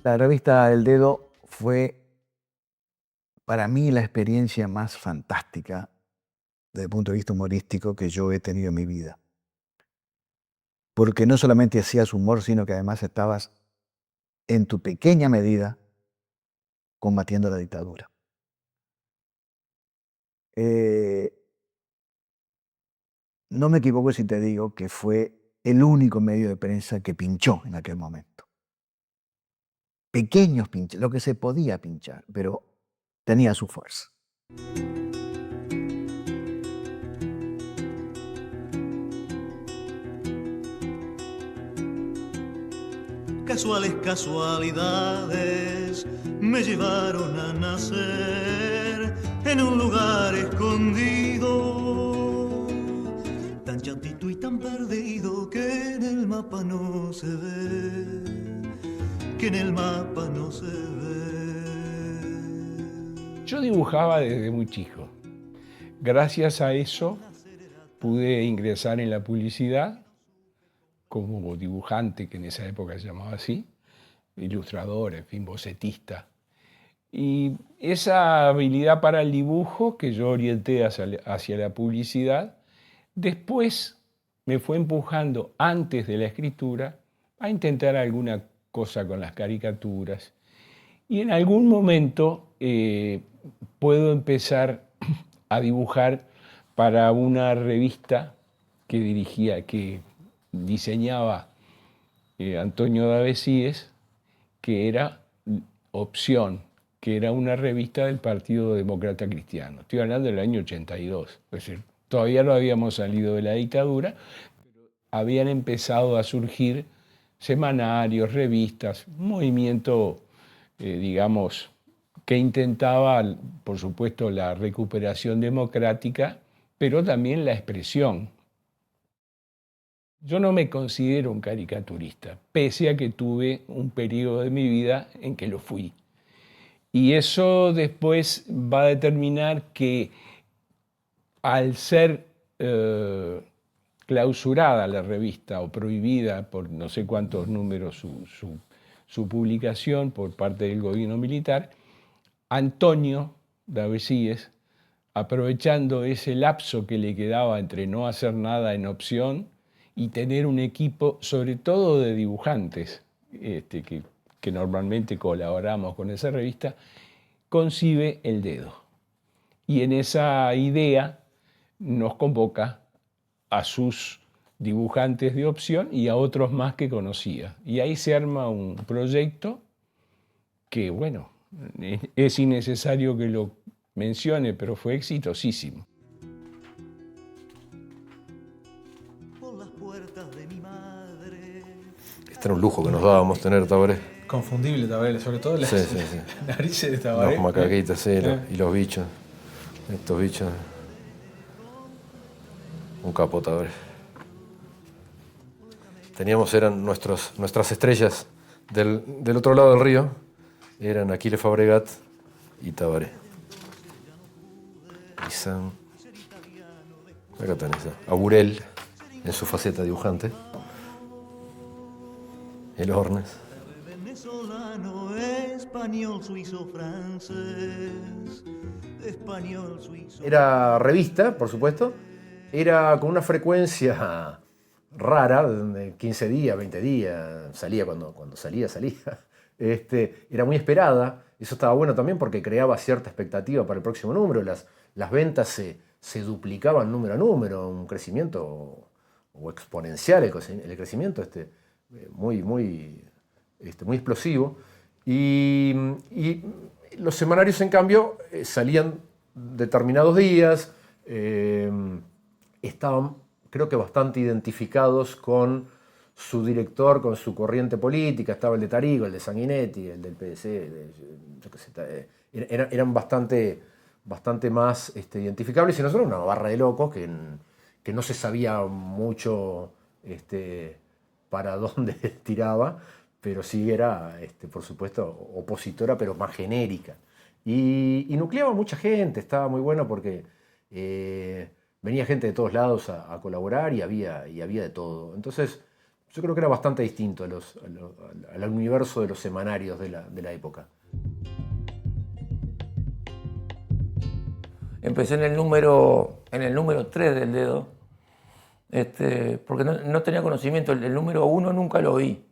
La revista El Dedo fue para mí la experiencia más fantástica desde el punto de vista humorístico que yo he tenido en mi vida. Porque no solamente hacías humor, sino que además estabas, en tu pequeña medida, combatiendo la dictadura. Eh, no me equivoco si te digo que fue el único medio de prensa que pinchó en aquel momento. Pequeños pinches, lo que se podía pinchar, pero tenía su fuerza. Casuales casualidades me llevaron a nacer en un lugar escondido, tan chatito y tan perdido que en el mapa no se ve, que en el mapa no se ve. Yo dibujaba desde muy chico. Gracias a eso pude ingresar en la publicidad como dibujante, que en esa época se llamaba así, ilustrador, en fin, bocetista. Y esa habilidad para el dibujo que yo orienté hacia la publicidad, después me fue empujando antes de la escritura a intentar alguna cosa con las caricaturas. Y en algún momento puedo empezar a dibujar para una revista que dirigía, que diseñaba Antonio Davesíes, que era Opción, que era una revista del Partido Demócrata Cristiano. Estoy hablando del año 82, es decir, todavía no habíamos salido de la dictadura, habían empezado a surgir semanarios, revistas, un movimiento, digamos, que intentaba, por supuesto, la recuperación democrática, pero también la expresión. Yo no me considero un caricaturista, pese a que tuve un periodo de mi vida en que lo fui. Y eso después va a determinar que al ser clausurada la revista o prohibida por no sé cuántos números su publicación por parte del gobierno militar, Antonio Davesíes, aprovechando ese lapso que le quedaba entre no hacer nada en Opción y tener un equipo, sobre todo de dibujantes, que normalmente colaboramos con esa revista, concibe El Dedo. Y en esa idea nos convoca a sus dibujantes de Opción y a otros más que conocía. Y ahí se arma un proyecto que, bueno, es innecesario que lo mencione, pero fue exitosísimo. Por las puertas de mi madre. Este era un lujo que nos dábamos tener, Tabaré. Confundible Tabaré, sobre todo las Sí. narices de Tabaré. Los macaquitos, sí, y los bichos. Estos bichos. Un capo, Tabaré. Eran nuestras estrellas del otro lado del río. Eran Aquiles Fabregat y Tabaré. Y San... Acá tenés a Burel, en su faceta dibujante. El Hornes. Venezolano, español, suizo, francés, español, suizo. Era revista, por supuesto. Era con una frecuencia rara, de 15 días, 20 días, salía cuando salía. Era muy esperada, eso estaba bueno también porque creaba cierta expectativa para el próximo número, las ventas se duplicaban número a número, un crecimiento o exponencial el crecimiento muy explosivo. Y los semanarios, en cambio, salían determinados días, estaban, creo que, bastante identificados con su director, con su corriente política. Estaba el de Tarigo, el de Sanguinetti, el del PDC, eran bastante más identificables, y nosotros una barra de locos que no se sabía mucho para dónde tiraba, pero sí era, por supuesto, opositora, pero más genérica. Y nucleaba mucha gente, estaba muy bueno porque venía gente de todos lados a colaborar y había de todo. Entonces Yo creo que era bastante distinto al universo de los semanarios de la época. Empecé en el número 3 del dedo, porque no tenía conocimiento. El número 1 nunca lo vi.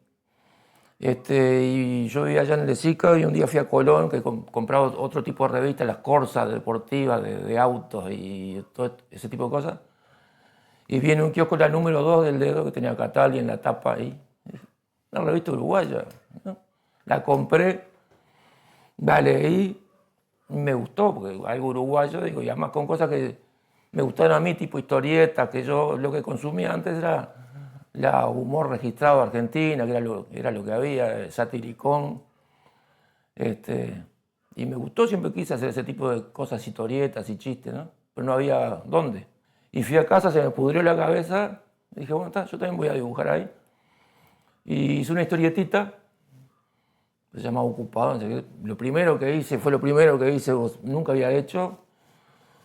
Y yo vivía allá en el Lezica y un día fui a Colón, que compraba otro tipo de revistas, las Corsas deportivas, de autos y todo ese tipo de cosas. Y vi en un kiosco la número 2 del dedo, que tenía Cataldi en la tapa ahí. Una revista uruguaya, ¿no? La compré, la leí, me gustó, porque algo uruguayo, digo, y además con cosas que me gustaron a mí, tipo historietas, que yo lo que consumía antes era la humor registrado de Argentina, que era lo que había, satiricón. Y me gustó, siempre quise hacer ese tipo de cosas, historietas y chistes, ¿no? Pero no había dónde. Y fui a casa, se me pudrió la cabeza, y dije, bueno, está, yo también voy a dibujar ahí. Y hice una historietita, se llamaba Ocupado, no sé qué. Lo primero que hice, nunca había hecho.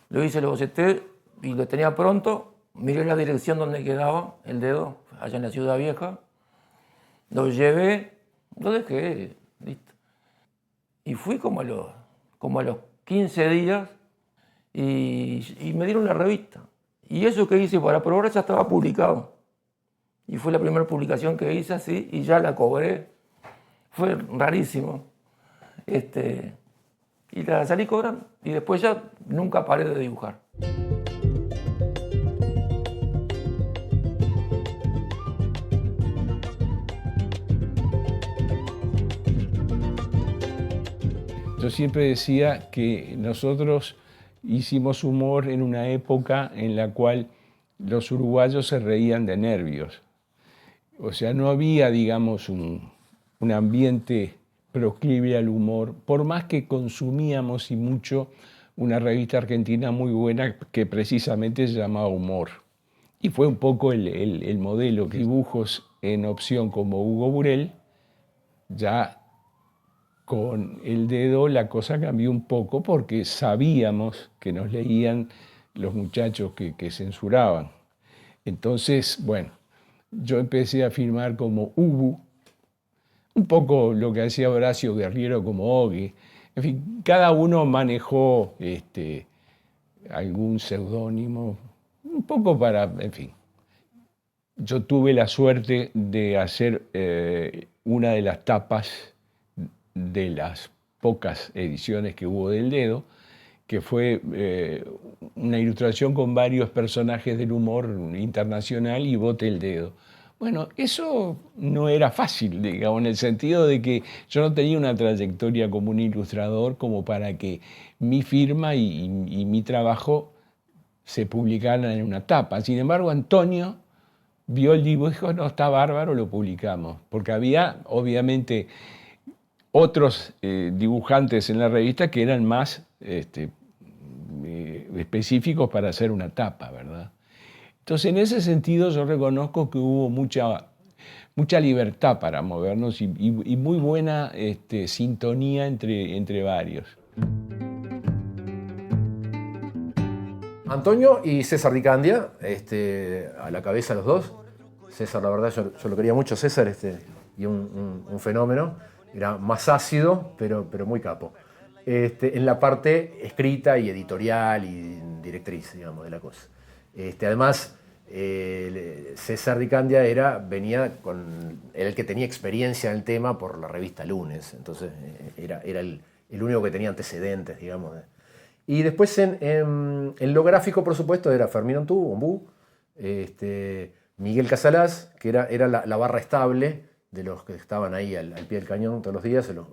Lo hice, lo boceté y lo tenía pronto. Miré la dirección donde quedaba el dedo, allá en la Ciudad Vieja. Lo llevé, lo dejé, listo. Y fui como a los 15 días y me dieron la revista. Y eso que hice para probar ya estaba publicado. Y fue la primera publicación que hice así y ya la cobré. Fue rarísimo. Y la salí cobrando. Y después ya nunca paré de dibujar. Yo siempre decía que nosotros hicimos humor en una época en la cual los uruguayos se reían de nervios. O sea, no había, digamos, un ambiente proclive al humor, por más que consumíamos y mucho una revista argentina muy buena que precisamente se llamaba Humor. Y fue un poco el modelo, que dibujos en opción como Hugo Burel, ya con el dedo la cosa cambió un poco porque sabíamos que nos leían los muchachos que censuraban. Entonces, bueno, yo empecé a firmar como Ubu, un poco lo que hacía Horacio Guerriero como Ogue. En fin, cada uno manejó algún seudónimo, un poco para, en fin. Yo tuve la suerte de hacer una de las tapas de las pocas ediciones que hubo del dedo, que fue una ilustración con varios personajes del humor internacional y bote el dedo. Bueno, eso no era fácil, digamos, en el sentido de que yo no tenía una trayectoria como un ilustrador como para que mi firma y mi trabajo se publicaran en una tapa. Sin embargo, Antonio vio el dibujo y dijo, no, está bárbaro, lo publicamos. Porque había, obviamente, otros dibujantes en la revista que eran más específicos para hacer una tapa, ¿verdad? Entonces, en ese sentido, yo reconozco que hubo mucha libertad para movernos y muy buena sintonía entre varios. Antonio y César Di Candia, a la cabeza los dos. César, la verdad, yo lo quería mucho, César, y un fenómeno. Era más ácido, pero muy capo. En la parte escrita y editorial y directriz, digamos, de la cosa. Además, César Di Candia era el que tenía experiencia en el tema por la revista Lunes. Entonces, era el único que tenía antecedentes, digamos. Y después en lo gráfico, por supuesto, era Fermín Ontú, Ombú, Miguel Casalás, que era la barra estable de los que estaban ahí al pie del cañón todos los días, los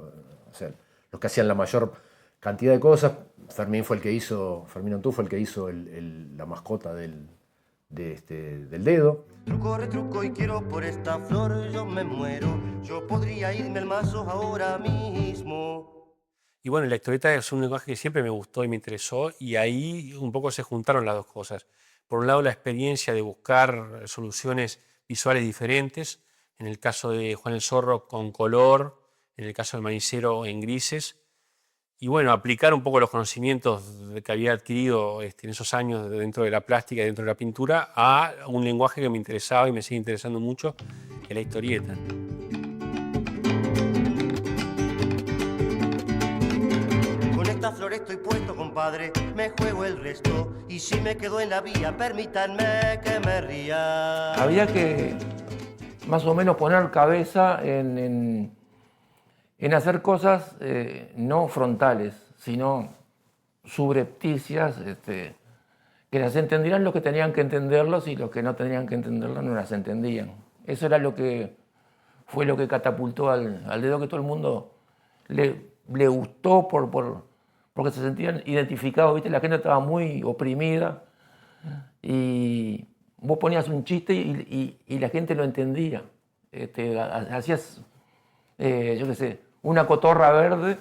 que hacían la mayor cantidad de cosas. Fermín Ontú fue el que hizo la mascota del dedo. Truco, retruco y quiero por esta flor, yo me muero. Yo podría irme al mazo ahora mismo. Y bueno, la historieta es un lenguaje que siempre me gustó y me interesó, y ahí un poco se juntaron las dos cosas. Por un lado, la experiencia de buscar soluciones visuales diferentes, en el caso de Juan el Zorro con color, en el caso del Manicero en grises, y bueno, aplicar un poco los conocimientos que había adquirido en esos años dentro de la plástica y dentro de la pintura a un lenguaje que me interesaba y me sigue interesando mucho, que la historieta. Con esta flor estoy puesto, compadre, me juego el resto. Y si me quedo en la vía, permítanme que me ría. Había que más o menos poner cabeza en hacer cosas no frontales, sino subrepticias, que las entendieran los que tenían que entenderlos y los que no tenían que entenderlos no las entendían. Eso era fue lo que catapultó al dedo, que todo el mundo le gustó porque se sentían identificados, ¿viste? La gente estaba muy oprimida y vos ponías un chiste y la gente lo entendía. Hacías, yo qué sé, una cotorra verde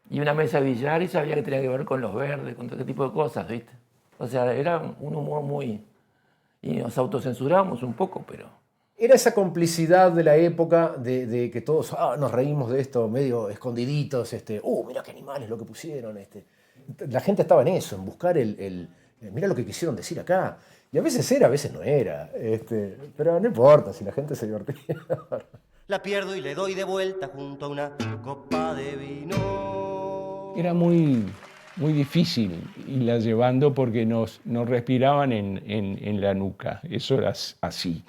y una mesa de billar y sabía que tenía que ver con los verdes, con todo ese tipo de cosas, ¿viste? O sea, era un humor muy... Y nos autocensuramos un poco, pero... Era esa complicidad de la época de que todos nos reímos de esto medio escondiditos, mira qué animales lo que pusieron. La gente estaba en eso, en buscar mira lo que quisieron decir acá. Y a veces era, a veces no era. Pero no importa si la gente se divertía. La pierdo y le doy de vuelta junto a una copa de vino. Era muy difícil irla llevando porque nos respiraban en la nuca. Eso era así.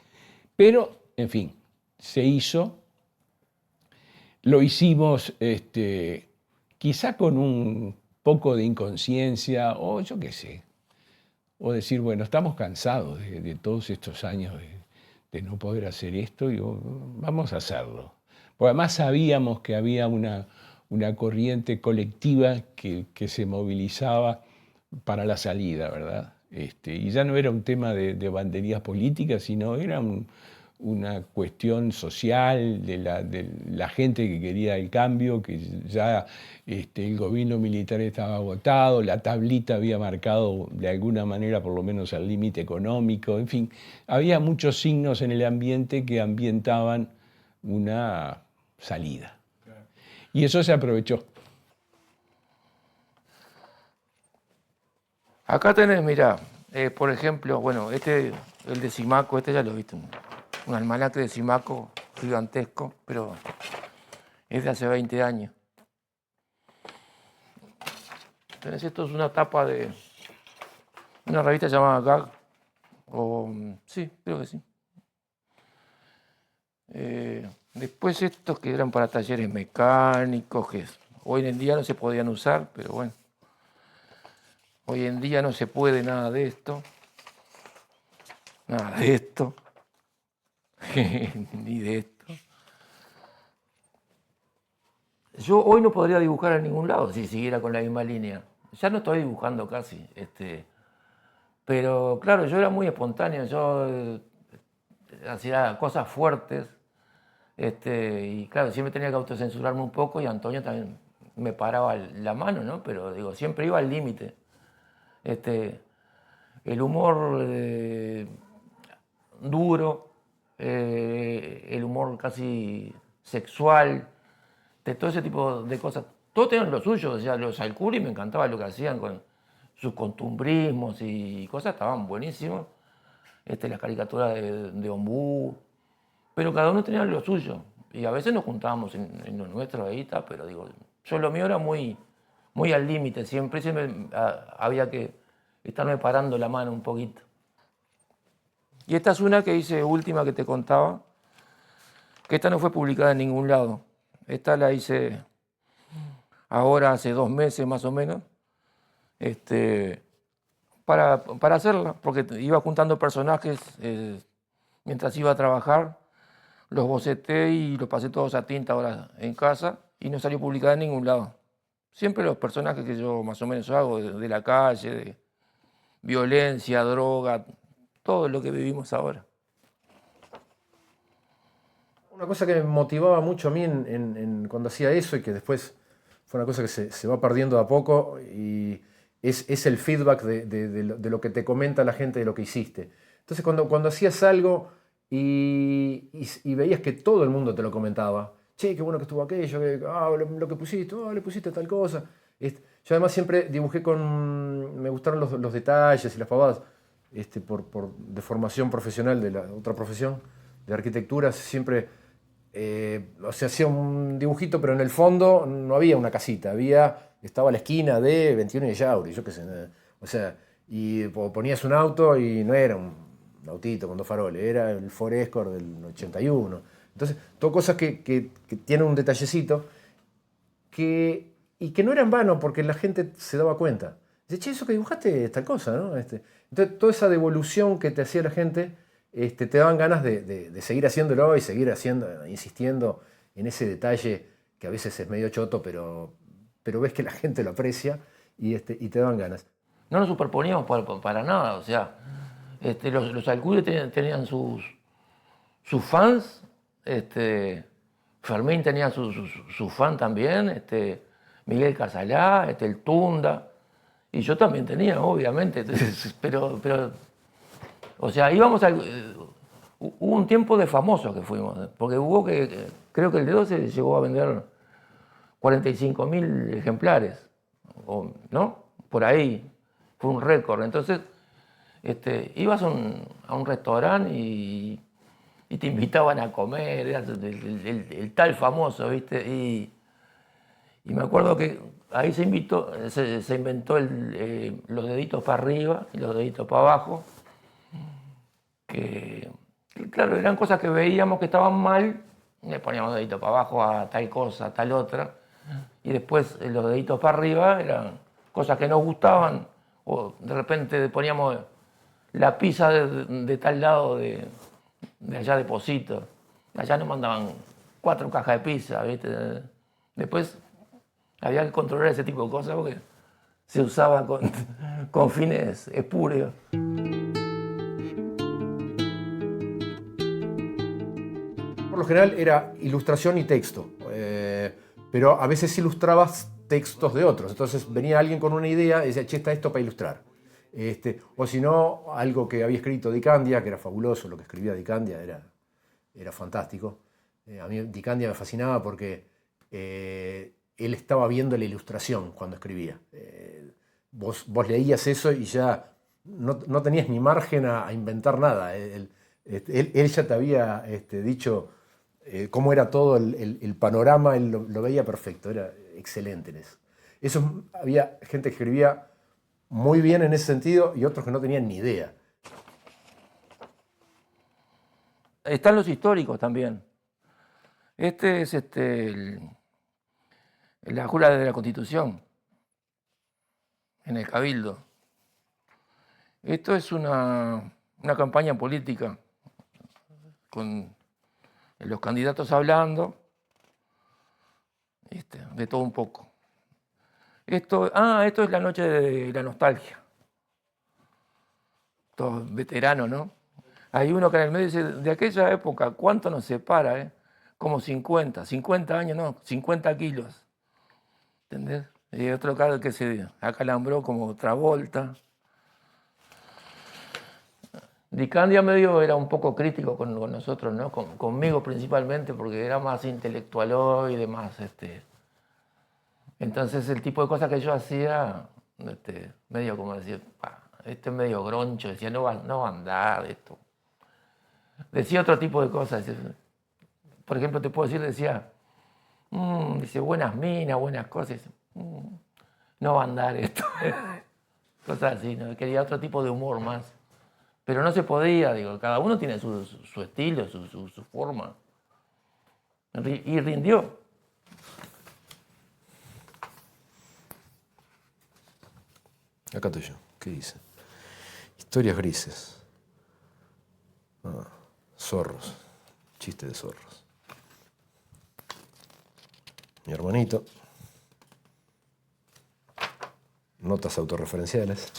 Pero, en fin, se hizo. Lo hicimos quizá con un poco de inconsciencia o yo qué sé. O decir, bueno, estamos cansados de todos estos años de no poder hacer esto y vamos a hacerlo. Porque además sabíamos que había una corriente colectiva que se movilizaba para la salida, ¿verdad? Y ya no era un tema de banderías políticas, sino era una cuestión social de la gente que quería el cambio, que ya el gobierno militar estaba agotado, la tablita había marcado de alguna manera por lo menos el límite económico, en fin, había muchos signos en el ambiente que ambientaban una salida. Y eso se aprovechó. Acá tenés, mirá, por ejemplo, bueno, el de Simaco, ya lo viste, un almanaque de Simaco gigantesco, pero es de hace 20 años. Tenés, esto es una tapa de una revista llamada Gag, sí, creo que sí. Después estos que eran para talleres mecánicos, que hoy en día no se podían usar, pero bueno. Hoy en día no se puede nada de esto. Nada de esto. Ni de esto. Yo hoy no podría dibujar en ningún lado si siguiera con la misma línea. Ya no estoy dibujando casi. Pero claro, yo era muy espontáneo. Yo hacía cosas fuertes. Y claro, siempre tenía que autocensurarme un poco y Antonio también me paraba la mano, ¿no? Pero digo, siempre iba al límite. El humor duro, el humor casi sexual, de todo ese tipo de cosas. Todos tenían lo suyo, o sea, los Alcuri me encantaba lo que hacían con sus costumbrismos y cosas, estaban buenísimos. Las caricaturas de Ombú, pero cada uno tenía lo suyo. Y a veces nos juntábamos en lo nuestro ahí, pero digo, yo lo mío era muy al límite, siempre había que estarme parando la mano un poquito. Y esta es una que hice última que te contaba, que esta no fue publicada en ningún lado. Esta la hice ahora hace 2 meses más o menos, para hacerla, porque iba juntando personajes mientras iba a trabajar, los boceté y los pasé todos a tinta ahora en casa y no salió publicada en ningún lado. Siempre los personajes que yo más o menos hago, de la calle, de violencia, droga, todo lo que vivimos ahora. Una cosa que me motivaba mucho a mí cuando hacía eso y que después fue una cosa que se va perdiendo de a poco y es el feedback de lo que te comenta la gente de lo que hiciste. Entonces cuando hacías algo y veías que todo el mundo te lo comentaba, che, qué bueno que estuvo aquello, lo que pusiste, le pusiste tal cosa. Yo además siempre dibujé me gustaron los detalles y las pavadas, de formación profesional de la otra profesión. de arquitectura siempre, o sea, hacía un dibujito, pero en el fondo no había una casita, estaba la esquina de 21 y de Yauri, yo qué sé, o sea, y ponías un auto y no era un autito con 2 faroles, era el Ford Escort del 81. Entonces, todo cosas que tienen un detallecito y que no era en vano porque la gente se daba cuenta. Dice, che, eso que dibujaste es tal cosa, ¿no? Entonces, toda esa devolución que te hacía la gente, te daban ganas de seguir haciéndolo y seguir insistiendo en ese detalle que a veces es medio choto, pero ves que la gente lo aprecia y te daban ganas. No nos superponíamos para nada, o sea, los Alcúdiz tenían sus fans, Fermín tenía su fan también, Miguel Casalá, el Tunda, y yo también tenía, obviamente, pero o sea, hubo un tiempo de famosos que fuimos, porque creo que el dedo se llegó a vender 45.000 ejemplares, ¿no? Por ahí, fue un récord. Entonces, ibas a un restaurante y te invitaban a comer, era el tal famoso, ¿viste? Y me acuerdo que ahí se inventó los deditos para arriba y los deditos para abajo, que claro, eran cosas que veíamos que estaban mal, le poníamos deditos para abajo a tal cosa, a tal otra, y después los deditos para arriba eran cosas que nos gustaban, o de repente poníamos la pizza de tal lado de allá de Posito, allá nos mandaban 4 cajas de pizza, ¿viste? Después había que controlar ese tipo de cosas porque se usaba con fines espurios. Por lo general era ilustración y texto, pero a veces ilustrabas textos de otros. Entonces venía alguien con una idea y decía, che, está esto para ilustrar. O si no, algo que había escrito Di Candia, que era fabuloso, lo que escribía Di Candia era fantástico. A mí Di Candia me fascinaba porque él estaba viendo la ilustración cuando escribía. Vos leías eso y ya no tenías ni margen a inventar nada. Él ya te había dicho cómo era todo el panorama, él lo veía perfecto, era excelente en eso. Había gente que escribía muy bien en ese sentido y otros que no tenían ni idea. Están los históricos también. Este es la jura de la Constitución, en el Cabildo. Esto es una campaña política, con los candidatos hablando, de todo un poco. Esto es la noche de la nostalgia. Todos veteranos, ¿no? Hay uno que en el medio dice, de aquella época, ¿cuánto nos separa? Como 50 años, no, 50 kilos. ¿Entendés? Y otro caso que se acalambró como Travolta. Di Candia medio era un poco crítico con nosotros, ¿no? Conmigo principalmente, porque era más intelectualoide, más Entonces el tipo de cosas que yo hacía, medio como decir, medio groncho, decía, no va a andar esto. Decía otro tipo de cosas. Por ejemplo, te puedo decir, decía, dice, buenas minas, buenas cosas. Dice, no va a andar esto. Cosas así, ¿no? Quería otro tipo de humor más. Pero no se podía, digo, cada uno tiene su estilo, su forma. Y rindió. Acá estoy yo. ¿Qué dice? Historias grises. Zorros. Chiste de zorros. Mi hermanito. Notas autorreferenciales.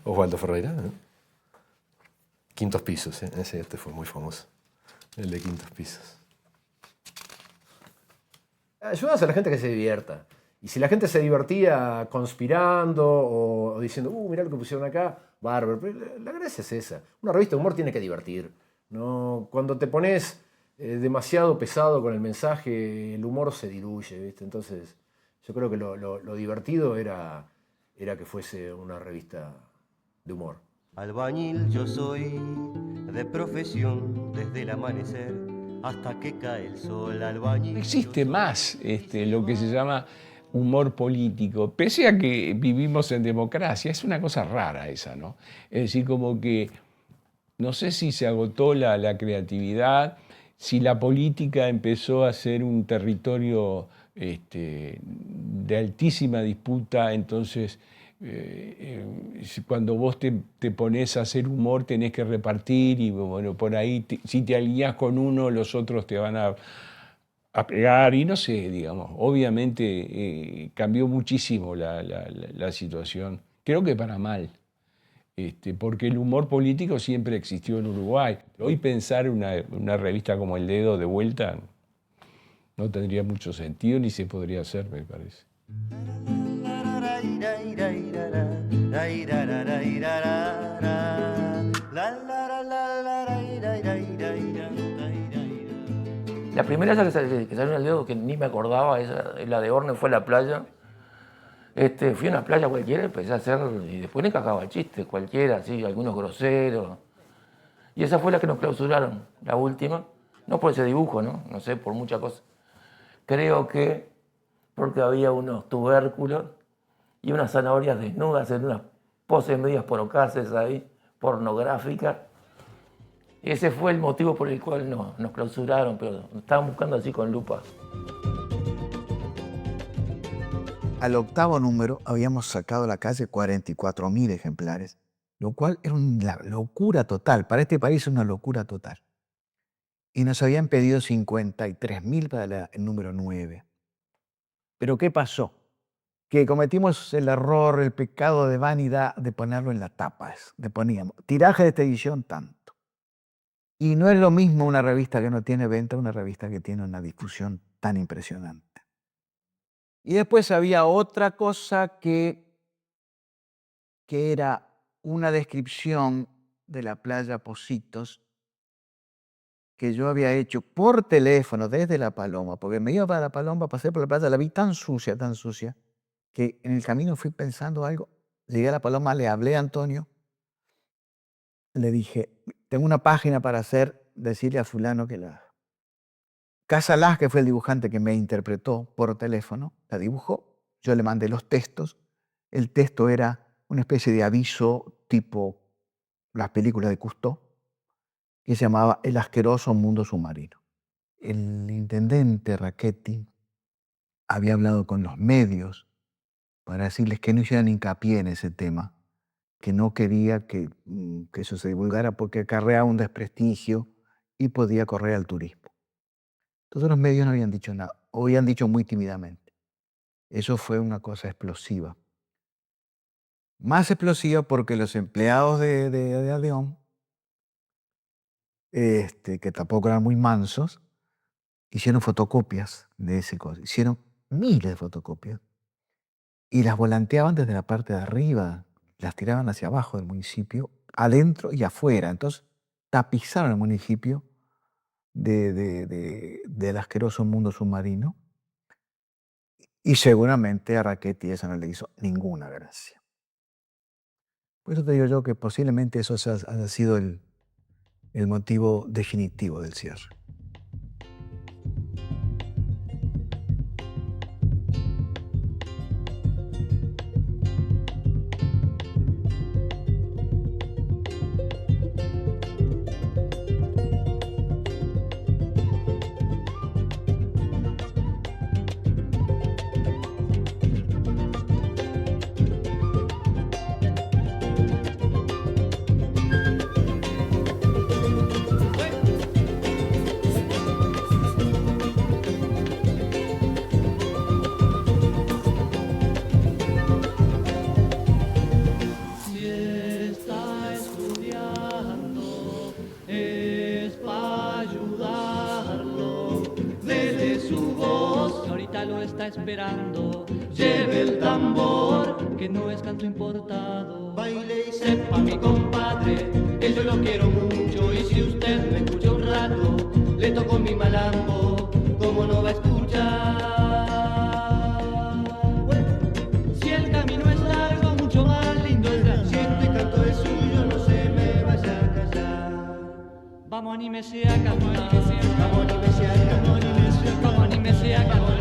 Osvaldo Ferreira. Quintos pisos. Este fue muy famoso. El de Quintos pisos. Ayudamos a la gente que se divierta. Y si la gente se divertía conspirando o diciendo, mirá lo que pusieron acá, bárbaro. Pero la gracia es esa. Una revista de humor tiene que divertir. ¿No? Cuando te pones demasiado pesado con el mensaje, el humor se diluye, ¿viste? Entonces, yo creo que lo divertido era que fuese una revista de humor. Albañil yo soy de profesión desde el amanecer hasta que cae el sol. Albañil. No existe más lo que se llama humor político, pese a que vivimos en democracia. Es una cosa rara esa, ¿no? Es decir, como que no sé si se agotó la creatividad, si la política empezó a ser un territorio de altísima disputa, entonces cuando vos te pones a hacer humor tenés que repartir y bueno, por ahí si te alineás con uno, los otros te van a pegar y no sé, digamos, obviamente cambió muchísimo la situación, creo que para mal. Porque el humor político siempre existió en Uruguay. Hoy pensar una revista como El Dedo de vuelta no tendría mucho sentido ni se podría hacer, me parece. La primera vez que salió en El Dedo, que ni me acordaba, la de Orne, fue a la playa. Fui a una playa cualquiera, empecé a hacer, y después le encajaba chistes, cualquiera, así, algunos groseros. Y esa fue la que nos clausuraron, la última. No por ese dibujo, no sé, por muchas cosas. Creo que porque había unos tubérculos y unas zanahorias desnudas en unas poses medias porocaces ahí, pornográficas. Ese fue el motivo por el cual nos clausuraron, pero nos estaban buscando así con lupa. Al 8º número habíamos sacado a la calle 44.000 ejemplares, lo cual era una locura total. Para este país es una locura total. Y nos habían pedido 53.000 para el número 9. Pero ¿qué pasó? Que cometimos el error, el pecado de vanidad de ponerlo en la tapa. Poníamos tiraje de esta edición tanto. Y no es lo mismo una revista que no tiene venta, una revista que tiene una difusión tan impresionante. Y después había otra cosa que era una descripción de la playa Pocitos que yo había hecho por teléfono desde La Paloma, porque me iba para La Paloma, pasé por la playa, la vi tan sucia, que en el camino fui pensando algo. Llegué a La Paloma, le hablé a Antonio, le dije, tengo una página para hacer, decirle a fulano que la... Casalás, que fue el dibujante que me interpretó por teléfono, la dibujó, yo le mandé los textos, el texto era una especie de aviso tipo las películas de Cousteau, que se llamaba El asqueroso mundo submarino. El intendente Rachetti había hablado con los medios para decirles que no hicieran hincapié en ese tema, que no quería que eso se divulgara porque acarreaba un desprestigio y podía correr al turismo. Entonces los medios no habían dicho nada, o habían dicho muy tímidamente. Eso fue una cosa explosiva. Más explosiva porque los empleados de Adeón, que tampoco eran muy mansos, hicieron fotocopias de ese cosa. Hicieron miles de fotocopias y las volanteaban desde la parte de arriba, las tiraban hacia abajo del municipio, adentro y afuera. Entonces tapizaron el municipio del asqueroso mundo submarino y seguramente a Rachetti eso no le hizo ninguna gracia. Por eso te digo yo que posiblemente eso haya sido el motivo definitivo del cierre. Esperando, lleve el tambor, que no es canto importado. Baile y sepa mi compadre, que yo lo quiero mucho. Y si usted me escucha un rato, le toco mi malambo, ¿cómo no va a escuchar? Si el camino es largo, mucho más lindo es la. Si este canto es Vamos, anímese a cantar. Vamos, anímese a cantar. Vamos, anímese a cantar.